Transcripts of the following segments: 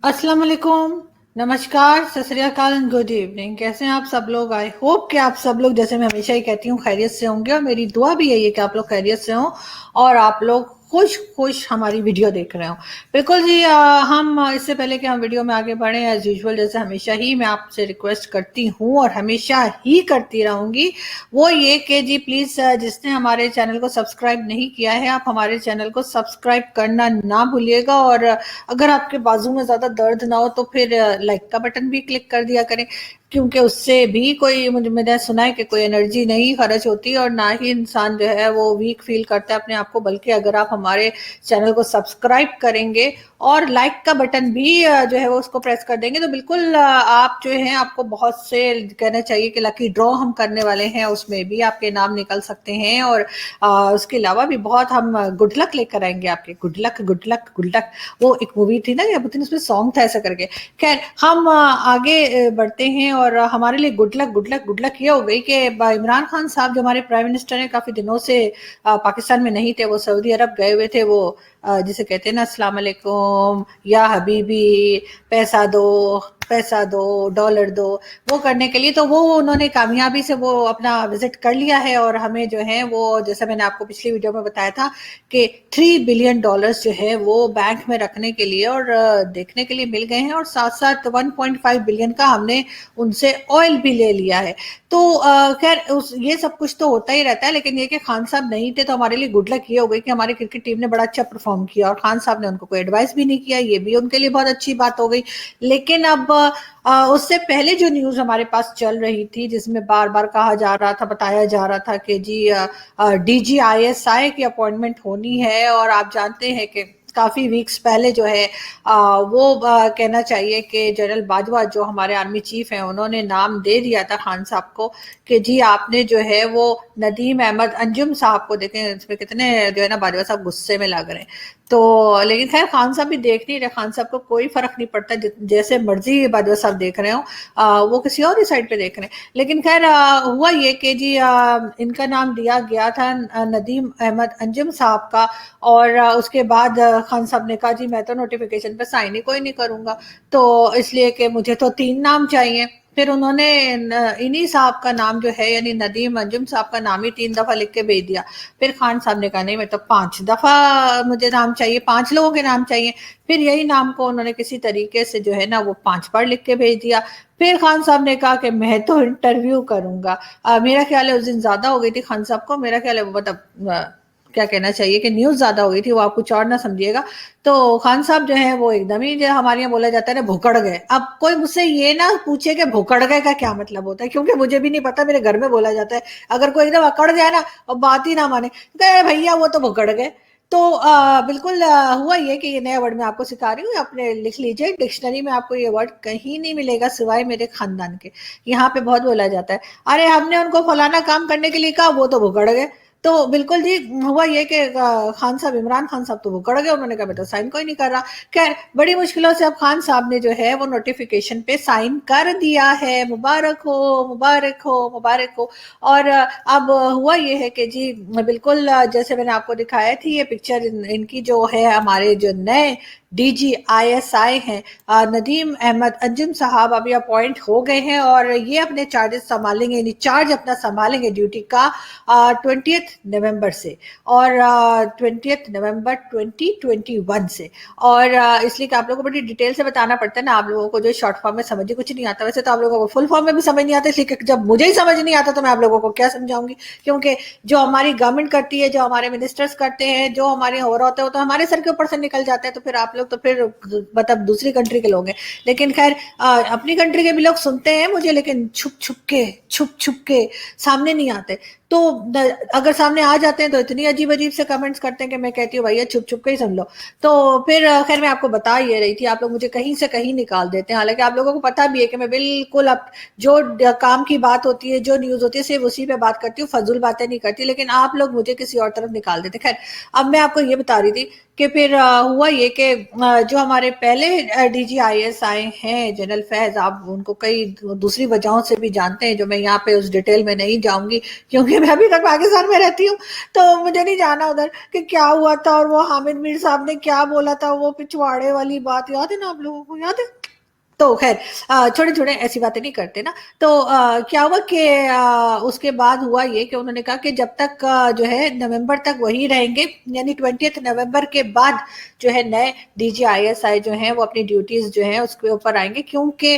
अस्सलाम वालेकुम, नमस्कार, सत श्री अकाल एंड गुड इवनिंग। कैसे हैं आप सब लोग? आई होप कि आप सब लोग, जैसे मैं हमेशा ही कहती हूँ, खैरियत से होंगे और मेरी दुआ भी यही है कि आप लोग खैरियत से हों और आप लोग खुश खुश हमारी वीडियो देख रहे हो। बिल्कुल जी। हम इससे पहले कि हम वीडियो में आगे बढ़ें, एज यूजुअल जैसे हमेशा ही मैं आपसे रिक्वेस्ट करती हूँ और हमेशा ही करती रहूंगी, वो ये कि जी प्लीज जिसने हमारे चैनल को सब्सक्राइब नहीं किया है, आप हमारे चैनल को सब्सक्राइब करना ना भूलिएगा। और अगर आपके बाजू में ज्यादा दर्द ना हो तो फिर लाइक का बटन भी क्लिक कर दिया करें, क्योंकि उससे भी कोई, मुझे मैंने सुना है कि कोई एनर्जी नहीं खर्च होती और ना ही इंसान जो है वो वीक फील करता है अपने आप को। बल्कि अगर आप हमारे चैनल को सब्सक्राइब करेंगे और लाइक का बटन भी जो है वो उसको प्रेस कर देंगे तो बिल्कुल आप जो है, आपको बहुत से कहना चाहिए कि लकी ड्रॉ हम करने वाले हैं, उसमें भी आपके नाम निकल सकते हैं। और उसके अलावा भी बहुत हम गुड लक लेकर आएंगे आपके। Good luck good luck good luck, वो एक मूवी थी ना अबुद्दीन, उसमें सॉन्ग था ऐसा करके। खैर, हम आगे बढ़ते हैं। और हमारे लिए good luck good luck good luck ये हो गई कि इमरान खान साहब जो हमारे प्राइम मिनिस्टर हैं, काफी दिनों से पाकिस्तान में नहीं थे, वो सऊदी अरब गए हुए थे। वो जिसे कहते हैं ना, अस्सलाम वालेकुम या हबीबी, पैसा दो, डॉलर दो, वो करने के लिए। तो वो उन्होंने कामयाबी से वो अपना विजिट कर लिया है और हमें जो है वो, जैसा मैंने आपको पिछली वीडियो में बताया था कि $3 बिलियन जो है वो बैंक में रखने के लिए और देखने के लिए मिल गए हैं। और साथ साथ 1.5 बिलियन का हमने उनसे ऑयल भी ले लिया है। तो खैर ये सब कुछ तो होता ही रहता है, लेकिन ये कि खान साहब नहीं थे तो हमारे लिए गुड लक ये हो गई कि हमारी क्रिकेट टीम ने बड़ा अच्छा परफॉर्म किया और खान साहब ने उनको कोई एडवाइस भी नहीं किया, ये भी उनके लिए बहुत अच्छी बात हो गई। लेकिन अब उससे पहले जो न्यूज हमारे पास चल रही थी, जिसमें बार बार कहा जा रहा था, बताया जा रहा था कि जी DGISI की अपॉइंटमेंट होनी है। और आप जानते हैं कि काफी वीक्स पहले जो है वो कहना चाहिए कि जनरल बाजवा जो हमारे आर्मी चीफ हैं, उन्होंने नाम दे दिया था खान साहब को कि जी आपने जो है वो नदीम अहमद अंजुम साहब को, देखें इसमें कितने जो है ना बाजवा साहब गुस्से में लग रहे हैं। तो लेकिन खैर खान साहब भी देख नहीं रहे, खान साहब को कोई फर्क नहीं पड़ता, जैसे मर्जी बाजवा साहब देख रहे हो, वो किसी और ही साइड पे देख रहे हैं। लेकिन खैर हुआ ये कि जी इनका नाम दिया गया था नदीम अहमद अंजुम साहब का। और उसके बाद खान साहब ने कहा जी मैं तो नोटिफिकेशन पे साइन ही कोई नहीं करूंगा, तो इसलिए कि मुझे तो 3 नाम चाहिए। फिर उन्होंने इन्हीं साहब का नाम जो है, यानी नदीम अंजुम साहब का नाम ही 3 दफा लिख के भेज दिया। फिर खान साहब ने कहा नहीं, मैं तो 5 दफा मुझे नाम चाहिए, 5 लोगों के नाम चाहिए। फिर यही नाम को उन्होंने किसी तरीके से जो है ना वो 5 बार लिख के भेज दिया। फिर खान साहब ने कहा कि मैं तो इंटरव्यू करूंगा। मेरा ख्याल है उस दिन ज्यादा हो गई थी खान साहब को, मेरा ख्याल है वो मतलब क्या कहना चाहिए कि न्यूज ज्यादा हो गई थी, वो आप कुछ और ना समझिएगा। तो खान साहब जो है वो एकदम ही, जो हमारे यहाँ बोला जाता है ना, भुकड़ गए। अब कोई मुझसे ये ना पूछे कि भुकड़ गए का क्या मतलब होता है, क्योंकि मुझे भी नहीं पता, मेरे घर में बोला जाता है अगर कोई एकदम अकड़ जाए ना और बात ही ना माने तो कहे भैया वो तो भुकड़ गए। तो बिल्कुल हुआ ये कि ये नया वर्ड मैं आपको सिखा रही हूँ, अपने लिख लीजिए, डिक्शनरी में आपको ये वर्ड कहीं नहीं मिलेगा सिवाय मेरे खानदान के। यहाँ पे बहुत बोला जाता है, अरे हमने उनको फलाना काम करने के लिए कहा, वो तो भुकड़ गए। तो बिल्कुल जी हुआ ये कि खान साहब, इमरान खान साहब तो भुकड़ गए, उन्होंने कहा मैं तो साइन कोई नहीं कर रहा। खैर बड़ी मुश्किलों से अब खान साहब ने जो है वो नोटिफिकेशन पे साइन कर दिया है। मुबारक हो, मुबारक हो, मुबारक हो। और अब हुआ ये है कि जी बिल्कुल जैसे मैंने आपको दिखाया थी ये पिक्चर, इनकी जो है हमारे जो नए DGISI हैं, नदीम अहमद अंजुम साहब अभी अपॉइंट हो गए हैं और ये अपने चार्जेस संभालेंगे, यानी चार्ज अपना संभालेंगे ड्यूटी का 20 नवंबर से, और 20 नवंबर 2021 से। और इसलिए कि आप लोगों को बड़ी डिटेल से बताना पड़ता है ना, आप लोगों को जो शॉर्ट फॉर्म में समझ ही कुछ नहीं आता, वैसे तो आप लोगों को फुल फॉर्म में भी समझ नहीं आता, इसलिए जब मुझे ही समझ नहीं आता तो मैं आप लोगों को क्या समझाऊंगी। क्योंकि जो हमारी गवर्नमेंट करती है, जो हमारे मिनिस्टर्स करते हैं, जो हमारे हो रहा होता है, वो तो हमारे सर के ऊपर से निकल जाता है, तो फिर आप लोग तो फिर मतलब दूसरी कंट्री के लोग हैं। लेकिन खैर अपनी कंट्री के भी लोग सुनते हैं मुझे, लेकिन छुप छुप के सामने नहीं आते। तो अगर सामने आ जाते हैं तो इतनी अजीब अजीब से कमेंट्स करते हैं कि मैं कहती हूँ भैया छुप छुप के ही सुन लो। तो फिर खैर मैं आपको बता ये रही थी, आप लोग मुझे कहीं से कहीं निकाल देते हैं, हालांकि आप लोगों को पता भी है कि मैं बिल्कुल अब जो काम की बात होती है, जो न्यूज होती है, सिर्फ उसी पे बात करती हूँ, फजूल बातें नहीं करती, लेकिन आप लोग मुझे किसी और तरफ निकाल देते। खैर अब मैं आपको ये बता रही थी کہ پھر ہوا یہ کہ جو ہمارے پہلے ڈی جی آئی ایس آئے ہیں جنرل فیض، آپ ان کو کئی دوسری وجہوں سے بھی جانتے ہیں جو میں یہاں پہ اس ڈیٹیل میں نہیں جاؤں گی کیونکہ میں ابھی تک پاکستان میں رہتی ہوں، تو مجھے نہیں جانا ادھر کہ کیا ہوا تھا اور وہ حامد میر صاحب نے کیا بولا تھا، وہ پچھواڑے والی بات یاد ہے نا آپ لوگوں کو؟ یاد ہے؟ تو خیر چھوڑے چھوڑے ایسی باتیں نہیں کرتے نا. تو کیا ہوا کہ اس کے بعد ہوا یہ کہ انہوں نے کہا کہ جب تک جو ہے نومبر تک وہی رہیں گے، یعنی 20 نومبر کے بعد جو ہے نئے D G I S I جو ہیں وہ اپنی ڈیوٹیز جو ہیں اس کے اوپر آئیں گے، کیونکہ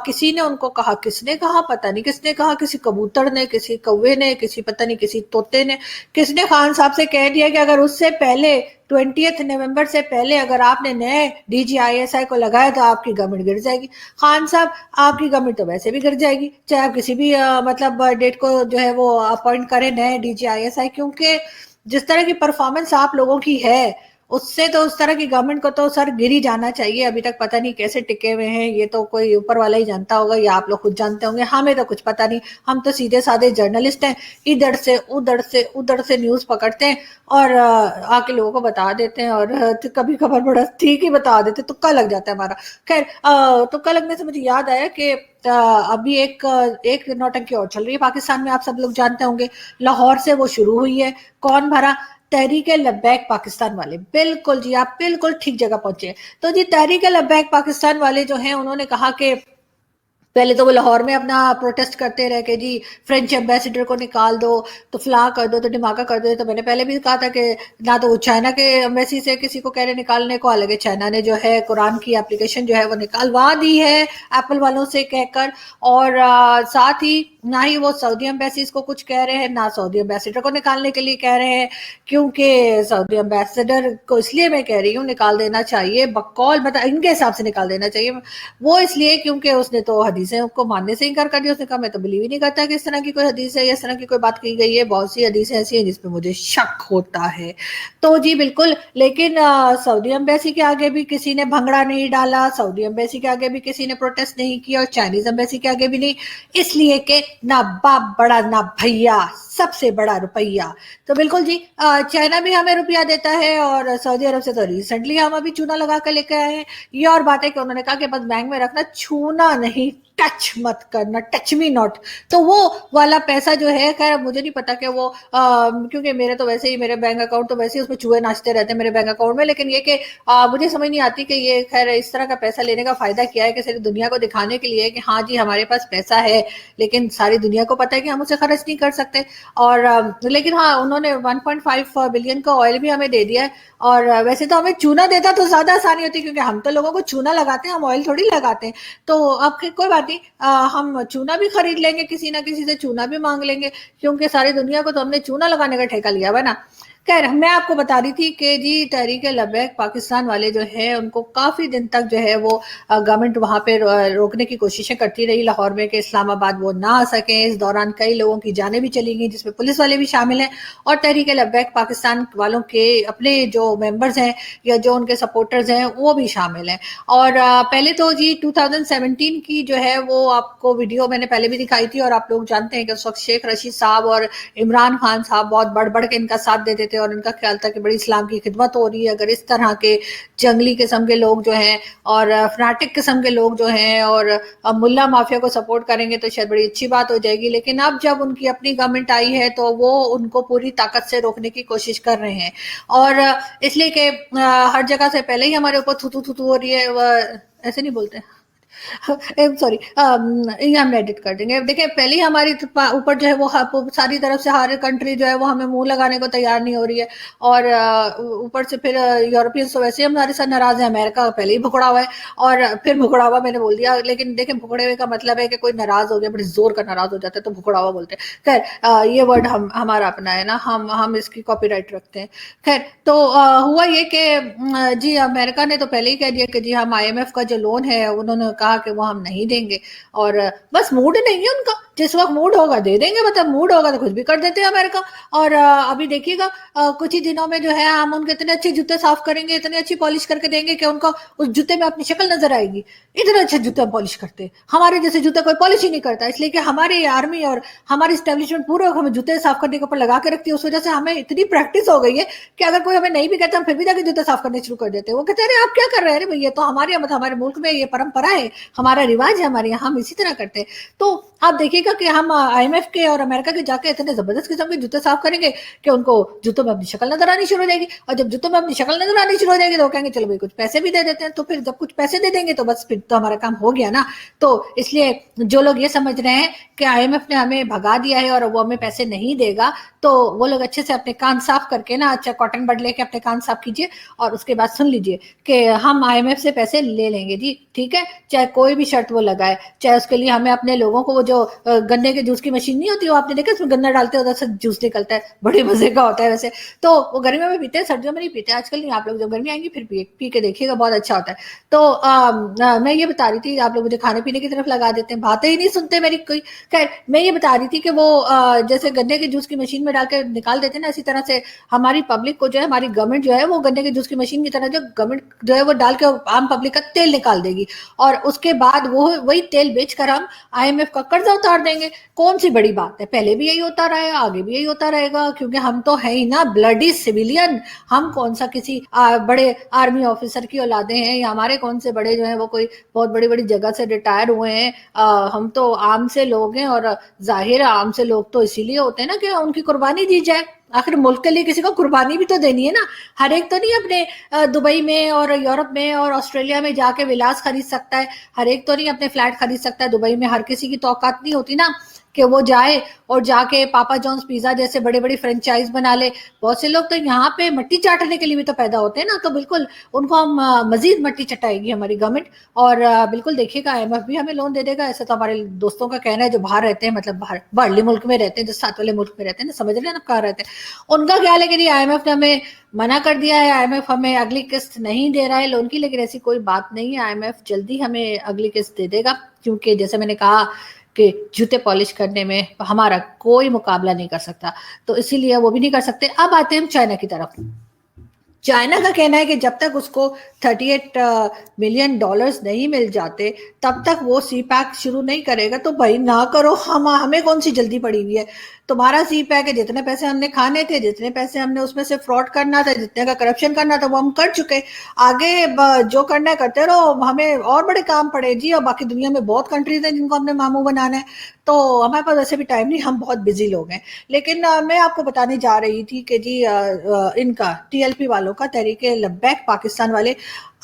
کسی نے ان کو کہا، کس نے کہا پتہ نہیں، کس نے کہا، کسی کبوتر نے، کسی کوے نے، کسی پتہ نہیں کسی طوطے نے، کس نے خان صاحب سے کہہ دیا کہ اگر اس سے پہلے 20 نومبر سے پہلے اگر آپ نے نئے D G I S I کو لگایا تو آپ کی گورنمنٹ گر جائے گی. خان صاحب آپ کی گورنمنٹ تو ویسے بھی گر جائے گی چاہے آپ کسی بھی مطلب ڈیٹ کو جو ہے وہ اپوائنٹ کریں نئے D G I S I, کیونکہ جس طرح کی پرفارمنس آپ لوگوں کی ہے اس سے تو اس طرح کی گورنمنٹ کو تو سر گر ہی جانا چاہیے. ابھی تک پتہ نہیں کیسے ٹکے ہوئے ہیں، یہ تو کوئی اوپر والا ہی جانتا ہوگا یا آپ لوگ خود جانتے ہوں گے، ہمیں تو کچھ پتہ نہیں. ہم تو سیدھے سادے جرنلسٹ ہیں، ادھر سے ادھر سے نیوز پکڑتے ہیں اور آ کے لوگوں کو بتا دیتے ہیں، اور کبھی خبر بڑا ٹھیک ہی بتا دیتے، تکا لگ جاتا ہے ہمارا. خیر تکا لگنے سے مجھے یاد آیا کہ ابھی ایک نوٹنکی اور چل رہی ہے پاکستان میں، آپ سب لوگ جانتے ہوں گے. لاہور سے وہ شروع ہوئی ہے. کون بھرا؟ تحریک لبیک پاکستان والے. بالکل جی، آپ بالکل ٹھیک جگہ پہنچے. تو جی تحریک لبیک پاکستان والے جو ہیں انہوں نے کہا کہ پہلے تو وہ لاہور میں اپنا پروٹیسٹ کرتے رہے کہ جی فرینچ ایمبیسیڈر کو نکال دو، تو فلاں کر دو، تو دھماکہ کر دو. تو میں نے پہلے بھی کہا تھا کہ نہ تو وہ چائنا کے ایمبیسی سے کسی کو کہہ رہے نکالنے کو، حالانکہ چائنا نے جو ہے قرآن کی اپلیکیشن جو ہے وہ نکالوا دی ہے ایپل والوں سے کہہ کر، اور ساتھ ہی نہ ہی وہ سعودی ایمبیسیز کو کچھ کہہ رہے ہیں، نہ سعودی ایمبیسیڈر کو نکالنے کے لیے کہہ رہے ہیں، کیونکہ سعودی ایمبیسیڈر کو اس لیے میں کہہ رہی ہوں نکال دینا چاہیے، بقول مطلب ان کے حساب سے نکال دینا چاہیے وہ اس لیے کیونکہ اس نے تو حدیثیں کو ماننے سے انکار کر دیا. اس نے کہا میں تو بلیو ہی نہیں کرتا کہ اس طرح کی کوئی حدیث ہے یا اس طرح کی کوئی بات کی گئی ہے. بہت سی حدیثیں ایسی ہیں جس پہ مجھے شک ہوتا ہے. تو جی بالکل، لیکن سعودی ایمبیسی کے آگے بھی کسی نے بھنگڑا نہیں ڈالا، سعودی ایمبیسی کے آگے بھی کسی نے پروٹیسٹ نہیں کیا، اور چائنیز ایمبیسی کے آگے بھی نہیں، اس لیے کہ نہ باپ بڑا نہ بھیا، سب سے بڑا روپیہ. تو بالکل جی چائنا بھی ہمیں روپیہ دیتا ہے، اور سعودی عرب سے تو ریسنٹلی ہم ابھی چونا لگا کر لے کے آئے ہیں. یہ اور بات ہے کہ انہوں نے کہا کہ بس بینک میں رکھنا، چھونا نہیں، ٹچ مت کرنا، ٹچ می ناٹ. تو وہ والا پیسہ جو ہے، خیر مجھے نہیں پتا کہ وہ کیونکہ میرے تو ویسے ہی میرے بینک اکاؤنٹ تو ویسے ہی اس میں چوہے ناچتے رہتے ہیں میرے بینک اکاؤنٹ میں، لیکن یہ کہ مجھے سمجھ نہیں آتی کہ یہ خیر اس طرح کا پیسہ لینے کا فائدہ کیا ہے، کہ صرف دنیا کو دکھانے کے لیے کہ ہاں جی ہمارے پاس پیسہ ہے، لیکن ساری دنیا کو پتا ہے کہ ہم اسے خرچ نہیں کر سکتے. اور لیکن ہاں انہوں نے 1.5 بلین کا آئل بھی ہمیں دے دیا ہے. اور ویسے تو ہمیں چونا دیتا تو زیادہ آسانی ہوتی، کیونکہ ہم تو لوگوں کو چونا لگاتے ہیں، ہم آئل تھوڑی لگاتے ہیں. تو اب کوئی بات نہیں، ہم چونا بھی خرید لیں گے، کسی نہ کسی سے چونا بھی مانگ لیں گے، کیونکہ ساری دنیا کو تو ہم نے چونا لگانے کا ٹھیکہ لیا ہوا نا. خیر میں آپ کو بتا رہی تھی کہ جی تحریک لبیک پاکستان والے جو ہیں ان کو کافی دن تک جو ہے وہ گورنمنٹ وہاں پہ روکنے کی کوششیں کرتی رہی لاہور میں کہ اسلام آباد وہ نہ آ سکیں. اس دوران کئی لوگوں کی جانیں بھی چلی گئیں جس میں پولیس والے بھی شامل ہیں، اور تحریک لبیک پاکستان والوں کے اپنے جو ممبرز ہیں یا جو ان کے سپورٹرز ہیں وہ بھی شامل ہیں. اور پہلے تو جی 2017 کی جو ہے وہ آپ کو ویڈیو میں نے پہلے بھی دکھائی تھی، اور آپ لوگ جانتے ہیں کہ اس وقت شیخ رشید صاحب اور عمران خان صاحب بہت بڑھ بڑھ کے ان کا ساتھ دیتے تھے، اور ان کا خیال تھا کہ بڑی اسلام کی خدمت ہو رہی ہے اگر اس طرح کے جنگلی قسم کے لوگ جو ہیں اور فناٹک قسم کے لوگ جو ہیں اور ملا مافیا کو سپورٹ کریں گے تو شاید بڑی اچھی بات ہو جائے گی. لیکن اب جب ان کی اپنی گورنمنٹ آئی ہے تو وہ ان کو پوری طاقت سے روکنے کی کوشش کر رہے ہیں، اور اس لیے کہ ہر جگہ سے پہلے ہی ہمارے اوپر تھو تھو ہو رہی ہے. ایسے نہیں بولتے سوری، یہ ہم ایڈٹ کر دیں گے. دیکھیں پہلے ہی ہماری اوپر جو ہے وہ ساری طرف سے ہر کنٹری جو ہے وہ ہمیں منہ لگانے کو تیار نہیں ہو رہی ہے، اور اوپر سے پھر یورپینس تو ویسے ہی ہمارے ساتھ ناراض ہیں، امریکہ پہلے ہی بھگڑا ہوا ہے. اور پھر بھگڑا ہوا میں نے بول دیا، لیکن دیکھیں بھگڑے ہوئے کا مطلب ہے کہ کوئی ناراض ہو گیا، بڑی زور کا ناراض ہو جاتا ہے تو بھگڑا ہوا بولتے ہیں. خیر یہ ورڈ ہمارا اپنا ہے نا، ہم اس کی کاپی رائٹ رکھتے ہیں. خیر تو ہوا یہ کہ جی امریکہ نے تو پہلے ہی کہہ دیا کہ جی ہم IMF کا جو لون ہے انہوں نے کہا کہ وہ ہم نہیں دیں گے، اور بس موڈ نہیں ہے ان کا. जिस वक्त मूड होगा दे देंगे, मतलब मूड होगा तो कुछ भी कर देते हैं अमेरिका। और अभी देखिएगा कुछ ही दिनों में जो है हम उनके इतने अच्छे जूते साफ करेंगे, इतनी अच्छी पॉलिश करके देंगे कि उनको उस जूते में अपनी शक्ल नजर आएगी। इतने अच्छे जूते हम पॉलिश करते हैं, हमारे जैसे जूते कोई पॉलिश ही नहीं करता, इसलिए कि हमारी आर्मी और हमारी स्टैब्लिशमेंट पूरा हमें जूते साफ करने के ऊपर लगा के रखती है। उस वजह से हमें इतनी प्रैक्टिस हो गई है कि अगर कोई हमें नहीं भी कहता हम फिर भी जाके जूते साफ करने शुरू कर देते हैं। वो कहते हैं अरे आप क्या कर रहे हैं, अरे ये तो हमारे मतलब हमारे मुल्क में ये परंपरा है, हमारा रिवाज है, हमारे यहाँ हम इसी तरह करते हैं। तो आप देखिएगा कि हम IMF के और अमेरिका के जाके इतने जबरदस्त किस्म के जूते साफ करेंगे कि उनको जूतों में अपनी शक्ल नजर आनी शुरू हो जाएगी, और जब जूतों में अपनी शक्ल नजर आनी शुरू हो जाएगी तो वो कहेंगे चलो भाई कुछ पैसे भी दे देते हैं। तो फिर जब कुछ पैसे दे देंगे तो बस फिर तो हमारा काम हो गया ना। तो इसलिए जो लोग ये समझ रहे हैं कि IMF ने हमें भगा दिया है और वो हमें पैसे नहीं देगा, तो वो लोग अच्छे से अपने कान साफ करके ना, अच्छा कॉटन बड लेके अपने कान साफ कीजिए और उसके बाद सुन लीजिए कि हम IMF से पैसे ले लेंगे जी, ठीक है, चाहे कोई भी शर्त वो लगाए, चाहे उसके लिए हमें अपने लोगों को वो जो गन्ने के जूस की मशीन नहीं होती, वो आपने देखा उसमें गन्ना डालते हैं उधर से जूस निकलता है, बड़े मजे का होता है वैसे। तो वो गर्मियों में पीते हैं, सर्दियों में नहीं पीते आजकल, नहीं, आप लोग जब गर्मी आएंगी फिर पी के देखिएगा, बहुत अच्छा होता है। तो मैं ये बता रही थी, आप लोग मुझे खाने पीने की तरफ लगा देते हैं, बातें ही नहीं सुनते मेरी कोई। खैर मैं ये बता रही थी कि वो जैसे गन्ने के जूस की मशीन में डाल के निकाल देते हैं ना, इसी तरह से हमारी पब्लिक को जो है, हमारी गवर्नमेंट जो है वो गन्ने के जूस की मशीन की तरह जो गवर्नमेंट जो है वो डाल के आम पब्लिक का तेल निकाल देगी, और उसके बाद वो वही तेल बेचकर हम IMF का कर्जा उतार देंगे। कौन सी बड़ी बात है, पहले भी यही होता रहा है, आगे भी यही होता रहेगा, क्योंकि हम तो है ही ना ब्लडी सिविलियन। हम कौन सा किसी बड़े आर्मी ऑफिसर की औलादे हैं, या हमारे कौन से बड़े जो है वो कोई बहुत बड़ी बड़ी जगह से रिटायर हुए हैं। हम तो आम से लोग हैं, और जाहिर है आम से लोग तो इसीलिए होते हैं ना कि उनकी कुर्बानी दी जाए। आखिर मुल्क के लिए किसी को कुर्बानी भी तो देनी है ना। हर एक तो नहीं अपने दुबई में और यूरोप में और ऑस्ट्रेलिया में जाके विलास खरीद सकता है, हर एक तो नहीं अपने फ्लैट खरीद सकता है दुबई में। हर किसी की तो औकात नहीं होती ना कि वो जाए और जाके पापा जॉन्स पिज्जा जैसे बड़े बड़ी फ्रेंचाइज बना ले। बहुत से लोग तो यहाँ पे मट्टी चाटने के लिए भी तो पैदा होते हैं ना, तो बिल्कुल उनको हम मजीद मट्टी चटाएगी हमारी गवर्नमेंट। और बिल्कुल देखिएगा IMF भी हमें लोन दे देगा, ऐसा तो हमारे दोस्तों का कहना है जो बाहर रहते हैं, मतलब बाहर बाहरली मुल्क में रहते हैं, जो साथ वाले मुल्क में रहते हैं ना, समझ रहे हैं ना कहाँ रहते हैं। उनका ख्याल है कि IMF ने हमें मना कर दिया है, IMF हमें अगली किस्त नहीं दे रहा है लोन की, लेकिन ऐसी कोई बात नहीं है, IMF जल्दी हमें अगली किस्त दे देगा, क्योंकि जैसे मैंने कहा कि जूते पॉलिश करने में हमारा कोई मुकाबला नहीं कर सकता, तो इसीलिए वो भी नहीं कर सकते। अब आते हैं हम चाइना की तरफ। चाइना का कहना है कि जब तक उसको $38 मिलियन नहीं मिल जाते तब तक वो CPEC शुरू नहीं करेगा। तो भाई ना करो, हमें कौन सी जल्दी पड़ी हुई है। तुम्हारा CPEC है, जितने पैसे हमने खाने थे, जितने पैसे हमने उसमें से फ्रॉड करना था, जितने का करप्शन करना था वो हम कर चुके। आगे जो करना है करते रहो, हमें और बड़े काम पड़े जी, और बाकी दुनिया में बहुत कंट्रीज हैं जिनको हमने मामू बनाना है, तो हमारे पास वैसे भी टाइम नहीं, हम बहुत बिजी लोग हैं। लेकिन मैं आपको बताने जा रही थी कि जी इनका TLP वालों का, तहरीके लब्बैक पाकिस्तान वाले,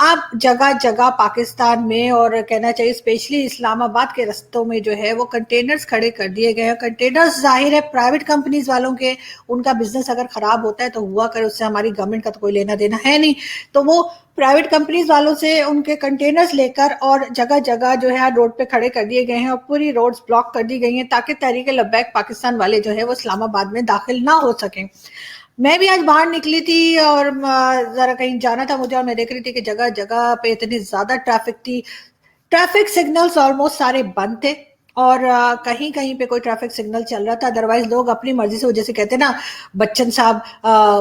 अब जगह जगह पाकिस्तान में और कहना चाहिए स्पेशली इस्लामाबाद के रस्तों में जो है वो कंटेनर्स खड़े कर दिए गए हैं। कंटेनर्स जाहिर है प्राइवेट कंपनीज वालों के, उनका बिजनेस अगर खराब होता है तो हुआ करे, उससे हमारी गवर्नमेंट का तो कोई लेना देना है नहीं। तो वो प्राइवेट कंपनीज वालों से उनके कंटेनर्स लेकर और जगह जगह जो है रोड पे खड़े कर दिए गए हैं, और पूरी रोड्स ब्लॉक कर दी गई हैं ताकि तहरीके लब्बैक पाकिस्तान वाले जो है वो इस्लामाबाद में दाखिल ना हो सकें। मैं भी आज बाहर निकली थी और जरा कहीं जाना था मुझे, और मैं देख रही थी कि जगह जगह पे इतनी ज्यादा ट्रैफिक थी, ट्रैफिक सिग्नल्स ऑलमोस्ट सारे बंद थे, और कहीं कहीं पे कोई ट्रैफिक सिग्नल चल रहा था। अदरवाइज लोग अपनी मर्जी से, जैसे कहते ना बच्चन साहब,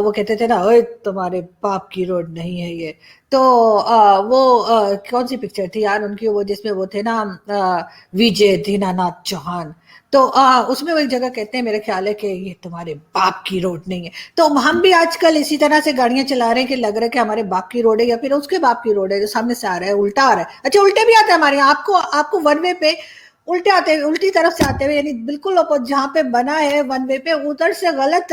वो कहते थे ना, ओए तुम्हारे बाप की रोड नहीं है ये। तो वो कौन सी पिक्चर थी यार उनकी, वो जिसमें वो थे ना विजय दीनानाथ चौहान, तो उसमें वो एक जगह कहते हैं, मेरे ख्याल है कि ये तुम्हारे बाप की रोड नहीं है। तो हम भी आजकल इसी तरह से गाड़ियां चला रहे हैं कि लग रहा है कि हमारे बाप की रोड है या फिर उसके बाप की रोड है, जो सामने से आ रहा है उल्टा आ रहा है। अच्छा उल्टे भी आते हैं हमारे यहाँ, आपको वन वे पे उल्टे आते हुए, उल्टी तरफ से आते हुए, यानी बिल्कुल जहाँ पे बना है वन वे पे उधर से गलत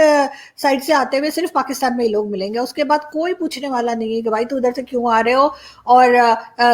साइड से आते हुए सिर्फ पाकिस्तान में ही लोग मिलेंगे। उसके बाद कोई पूछने वाला नहीं है कि भाई तू उधर से क्यों आ रहे हो, और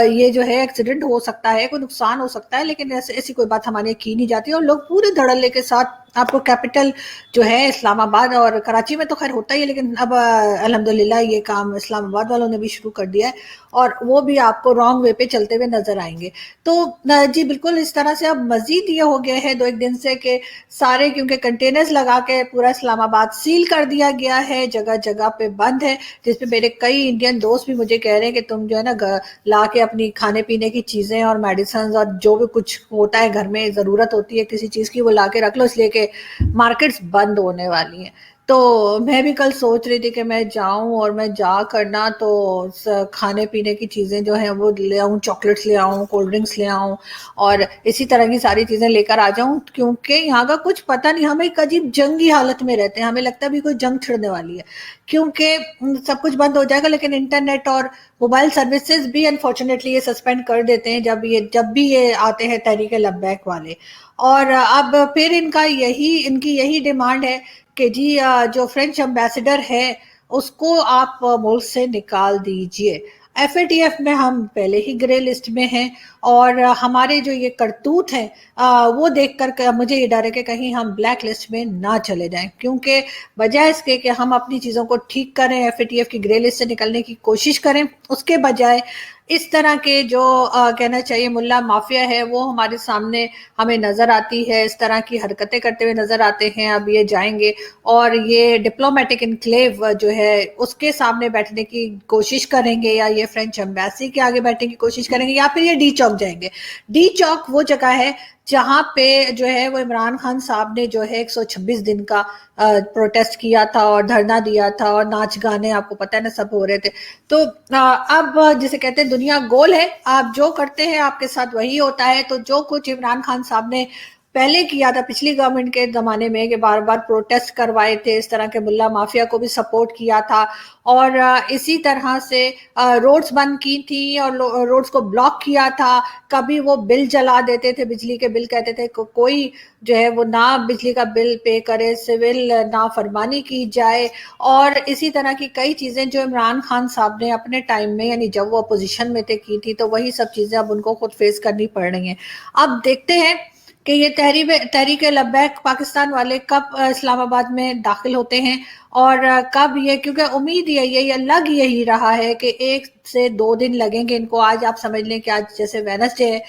ये जो है एक्सीडेंट हो सकता है, कोई नुकसान हो सकता है, लेकिन ऐसी कोई बात हमारे यहाँ की नहीं जाती, और लोग पूरे धड़ल्ले के साथ आपको कैपिटल जो है इस्लामाबाद, और कराची में तो खैर होता ही है, लेकिन अब अल्हम्दुलिल्लाह ये काम इस्लामाबाद वालों ने भी शुरू कर दिया है, और वो भी आपको रॉन्ग वे पे चलते हुए नजर आएंगे। तो जी बिल्कुल इस तरह से अब मजीद ये हो गया है 2 एक दिन से कि सारे, क्योंकि कंटेनर्स लगा के पूरा इस्लामाबाद सील कर दिया गया है, जगह जगह पे बंद है, जिसपे मेरे कई इंडियन दोस्त भी मुझे कह रहे हैं कि तुम जो है ना ला के अपनी खाने पीने की चीजें और मेडिसिन और जो भी कुछ होता है घर में जरूरत होती है किसी चीज की, वो ला के रख लो, इसलिए कि मार्केट्स बंद होने वाली हैं। तो मैं भी कल सोच रही थी कि मैं जाऊं और मैं जा करना तो खाने पीने की चीजें जो हैं वो ले आऊं, चॉकलेट्स ले आऊं, कोल्ड ड्रिंक्स ले आऊं, और इसी तरह की सारी चीजें लेकर आ जाऊं, क्योंकि यहाँ का कुछ पता नहीं, हम एक अजीब जंगी हालत में रहते हैं, हमें लगता है भी कोई जंग छिड़ने वाली है, क्योंकि सब कुछ बंद हो जाएगा, लेकिन इंटरनेट और मोबाइल सर्विसेज भी अनफॉर्चुनेटली ये सस्पेंड कर देते हैं जब भी ये आते हैं तहरीक लब्बैक वाले। और अब फिर इनकी यही डिमांड है कि जी जो फ्रेंच एम्बेसडर है उसको आप मुल्क से निकाल दीजिए। एफएटीएफ में हम पहले ही ग्रे लिस्ट में हैं, और हमारे जो ये करतूत हैं वो देखकर मुझे ये डर है कि कहीं हम ब्लैक लिस्ट में ना चले जाएं, क्योंकि बजाय इसके कि हम अपनी चीज़ों को ठीक करें, एफएटीएफ की ग्रे लिस्ट से निकलने की कोशिश करें, उसके बजाय इस तरह के जो कहना चाहिए मुल्ला माफिया है वो हमारे सामने हमें नजर आती है, इस तरह की हरकतें करते हुए नजर आते हैं। अब ये जाएंगे और ये डिप्लोमेटिक इनक्लेव जो है उसके सामने बैठने की कोशिश करेंगे, या ये फ्रेंच एम्बेसी के आगे बैठने की कोशिश करेंगे, या फिर ये डी चौक जाएंगे। डी चौक वो जगह है जहां पे जो है वो इमरान खान साहब ने जो है 126 दिन का प्रोटेस्ट किया था और धरना दिया था, और नाच गाने आपको पता है ना सब हो रहे थे। तो अब जिसे कहते हैं दुनिया गोल है, आप जो करते हैं आपके साथ वही होता है। तो जो कुछ इमरान खान साहब ने पहले किया था पिछली गवर्नमेंट के जमाने में कि बार बार प्रोटेस्ट करवाए थे, इस तरह के मुल्ला माफिया को भी सपोर्ट किया था, और इसी तरह से रोड्स बंद की थी और रोड्स को ब्लॉक किया था। कभी वो बिल जला देते थे, बिजली के बिल, कहते थे कोई जो है वो ना बिजली का बिल पे करे, सिविल ना फरमानी की जाए, और इसी तरह की कई चीजें जो इमरान खान साहब ने अपने टाइम में, यानी जब वो अपोजिशन में थे, की थी। तो वही सब चीजें अब उनको खुद फेस करनी पड़ रही हैं। अब देखते हैं कि ये तहरीक लब्बैक पाकिस्तान वाले कब इस्लामाबाद में दाखिल होते हैं, और कब ये, क्योंकि उम्मीद यही लग यही रहा है कि 1 से 2 दिन लगेंगे इनको। आज आप समझ लें कि आज जैसे वेडनेसडे है,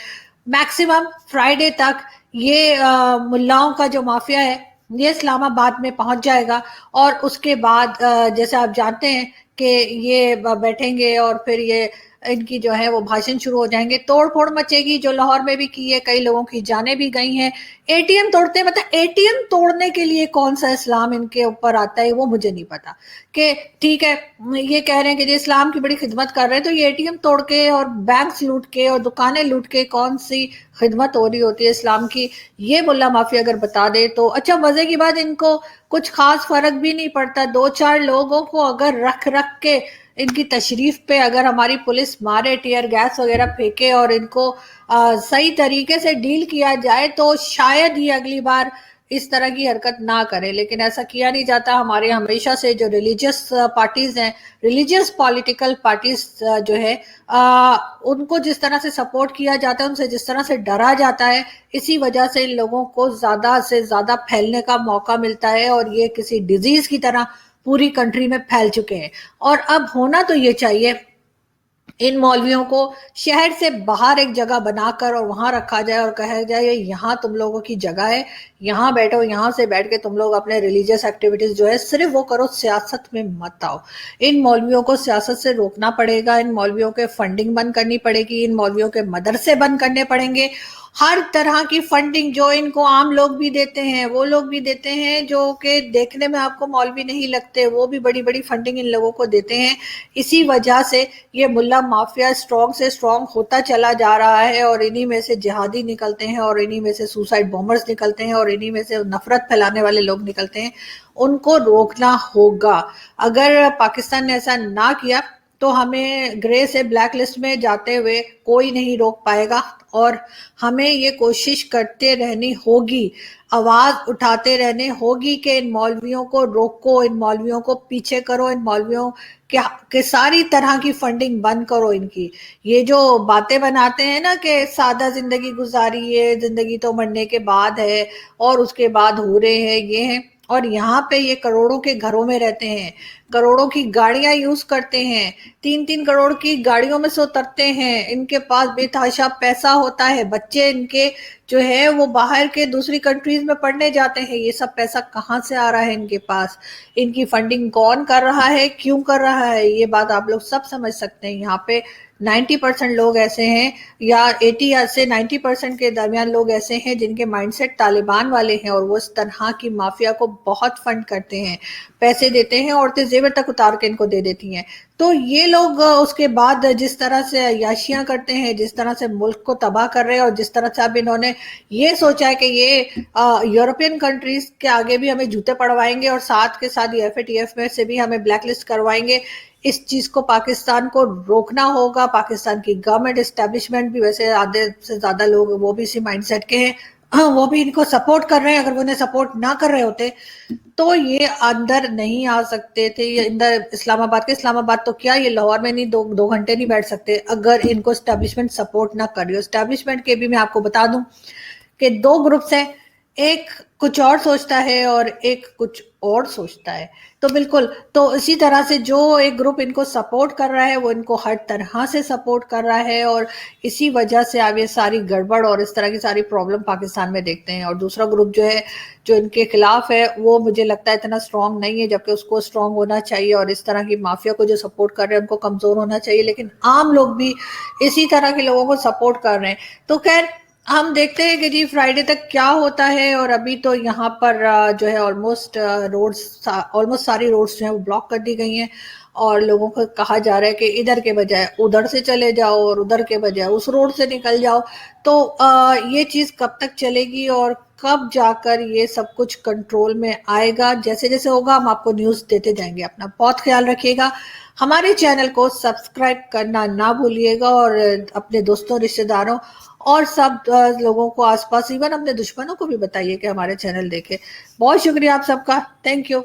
मैक्सिमम फ्राइडे तक ये मुल्लाओं का जो माफिया है ये इस्लामाबाद में पहुंच जाएगा, और उसके बाद जैसे आप जानते हैं कि ये बैठेंगे और फिर ये इनकी जो है वो भाषण शुरू हो जाएंगे, तोड़ फोड़ मचेगी, जो लाहौर में भी की है, कई लोगों की जानें भी गई हैं। एटीएम तोड़ते, मतलब एटीएम तोड़ने के लिए कौन सा इस्लाम इनके ऊपर आता है वो मुझे नहीं पता। कि ठीक है, ये कह रहे हैं कि जो इस्लाम की बड़ी खिदमत कर रहे हैं, तो ये एटीएम तोड़ के और बैंक लूट के और दुकानें लूट के कौन सी खिदमत हो रही होती है इस्लाम की, ये मुल्ला माफिया अगर बता दे तो अच्छा। मजे की बात, इनको कुछ खास फर्क भी नहीं पड़ता, 2-4 लोगों को अगर रख रख के इनकी तशरीफ पे अगर हमारी पुलिस मारे, टीयर गैस वगैरह फेंके और इनको सही तरीके से डील किया जाए तो शायद ही अगली बार इस तरह की हरकत ना करे, लेकिन ऐसा किया नहीं जाता। हमारे हमेशा से जो रिलीजियस पार्टीज हैं, रिलीजियस पॉलिटिकल पार्टीज जो है उनको जिस तरह से सपोर्ट किया जाता है, उनसे जिस तरह से डरा जाता है, इसी वजह से इन लोगों को ज्यादा से ज्यादा फैलने का मौका मिलता है, और ये किसी डिजीज की तरह पूरी कंट्री में फैल चुके हैं। और अब होना तो ये चाहिए इन मौलवियों को शहर से बाहर एक जगह बनाकर और वहां रखा जाए और कहा जाए यहाँ तुम लोगों की जगह है, यहाँ बैठो, यहाँ से बैठ के तुम लोग अपने रिलीजियस एक्टिविटीज जो है सिर्फ वो करो, सियासत में मत आओ। इन मौलवियों को सियासत से रोकना पड़ेगा, इन मौलवियों के फंडिंग बंद करनी पड़ेगी, इन मौलवियों के मदरसे बंद करने पड़ेंगे। हर तरह की फंडिंग जो इनको आम लोग भी देते हैं, वो लोग भी देते हैं जो कि देखने में आपको मौलवी नहीं लगते, वो भी बड़ी बड़ी फंडिंग इन लोगों को देते हैं। इसी वजह से ये मुल्ला माफिया स्ट्रॉन्ग से स्ट्रॉन्ग होता चला जा रहा है, और इन्हीं में से जिहादी निकलते हैं, और इन्हीं में से सुसाइड बॉम्बर्स निकलते हैं, और इन्हीं में से नफरत फैलाने वाले लोग निकलते हैं। उनको रोकना होगा। अगर पाकिस्तान ने ऐसा ना किया تو ہمیں گرے سے بلیک لسٹ میں جاتے ہوئے کوئی نہیں روک پائے گا، اور ہمیں یہ کوشش کرتے رہنی ہوگی، آواز اٹھاتے رہنے ہوگی کہ ان مولویوں کو روکو، ان مولویوں کو پیچھے کرو، ان مولویوں کہ ساری طرح کی فنڈنگ بند کرو ان کی۔ یہ جو باتیں بناتے ہیں نا کہ سادہ زندگی گزاری ہے، زندگی تو مرنے کے بعد ہے، اور اس کے بعد حورے ہیں، یہ ہیں، اور یہاں پہ یہ کروڑوں کے گھروں میں رہتے ہیں، کروڑوں کی گاڑیاں یوز کرتے ہیں، 3-3 کروڑ کی گاڑیوں میں سے اترتے ہیں، ان کے پاس بے تحاشا پیسہ ہوتا ہے، بچے ان کے جو ہے وہ باہر کے دوسری کنٹریز میں پڑھنے جاتے ہیں، یہ سب پیسہ کہاں سے آ رہا ہے ان کے پاس، ان کی فنڈنگ کون کر رہا ہے، کیوں کر رہا ہے، یہ بات آپ لوگ سب سمجھ سکتے ہیں۔ یہاں پہ 90% لوگ ایسے ہیں، یا 80 سے 90% کے درمیان لوگ ایسے ہیں جن کے مائنڈ سیٹ طالبان والے ہیں، اور وہ اس طرح کی مافیا کو بہت فنڈ کرتے ہیں، پیسے دیتے ہیں، عورتیں زیور تک اتار کے ان کو دے دیتی ہیں۔ تو یہ لوگ اس کے بعد جس طرح سے عیاشیاں کرتے ہیں، جس طرح سے ملک کو تباہ کر رہے ہیں، اور جس طرح سے اب انہوں نے یہ سوچا ہے کہ یہ یورپین کنٹریز کے آگے بھی ہمیں جوتے پڑوائیں گے، اور ساتھ کے ساتھ یہ FATF میں سے بھی ہمیں بلیک لسٹ کروائیں گے، اس چیز کو پاکستان کو روکنا ہوگا۔ پاکستان کی گورنمنٹ اسٹیبلشمنٹ بھی، ویسے آدھے سے زیادہ لوگ وہ بھی اسی مائنڈ سیٹ کے ہیں، وہ بھی ان کو سپورٹ کر رہے ہیں۔ اگر وہ انہیں سپورٹ نہ کر رہے ہوتے تو یہ اندر نہیں آ سکتے تھے، یہ اندر اسلام آباد تو کیا، یہ لاہور میں نہیں دو گھنٹے نہیں بیٹھ سکتے اگر ان کو اسٹیبلشمنٹ سپورٹ نہ کر رہی ہو۔ اسٹیبلشمنٹ کے بھی میں آپ کو بتا دوں کہ 2 گروپس ہیں، ایک کچھ اور سوچتا ہے اور ایک کچھ اور سوچتا ہے، تو بالکل تو اسی طرح سے جو ایک گروپ ان کو سپورٹ کر رہا ہے وہ ان کو ہر طرح سے سپورٹ کر رہا ہے، اور اسی وجہ سے اب یہ ساری گڑبڑ اور اس طرح کی ساری پرابلم پاکستان میں دیکھتے ہیں۔ اور دوسرا گروپ جو ہے جو ان کے خلاف ہے، وہ مجھے لگتا ہے اتنا اسٹرانگ نہیں ہے، جبکہ اس کو اسٹرانگ ہونا چاہیے، اور اس طرح کی مافیا کو جو سپورٹ کر رہے ہیں ان کو کمزور ہونا چاہیے، لیکن عام لوگ بھی اسی طرح کے لوگوں کو سپورٹ کر رہے ہیں۔ تو خیر ہم دیکھتے ہیں کہ جی فرائیڈے تک کیا ہوتا ہے، اور ابھی تو یہاں پر جو ہے آلموسٹ ساری روڈز جو ہیں وہ بلاک کر دی گئی ہیں، اور لوگوں کو کہا جا رہا ہے کہ ادھر کے بجائے ادھر سے چلے جاؤ، اور ادھر کے بجائے اس روڈ سے نکل جاؤ۔ تو یہ چیز کب تک چلے گی اور کب جا کر یہ سب کچھ کنٹرول میں آئے گا، جیسے جیسے ہوگا ہم آپ کو نیوز دیتے جائیں گے۔ اپنا بہت خیال رکھیے گا، ہمارے چینل کو سبسکرائب کرنا نہ بھولیے گا، اور اپنے دوستوں، رشتہ داروں اور سب لوگوں کو آس پاس، ایون اپنے دشمنوں کو بھی بتائیے کہ ہمارے چینل دیکھیں۔ بہت شکریہ آپ سب کا، تھینک یو۔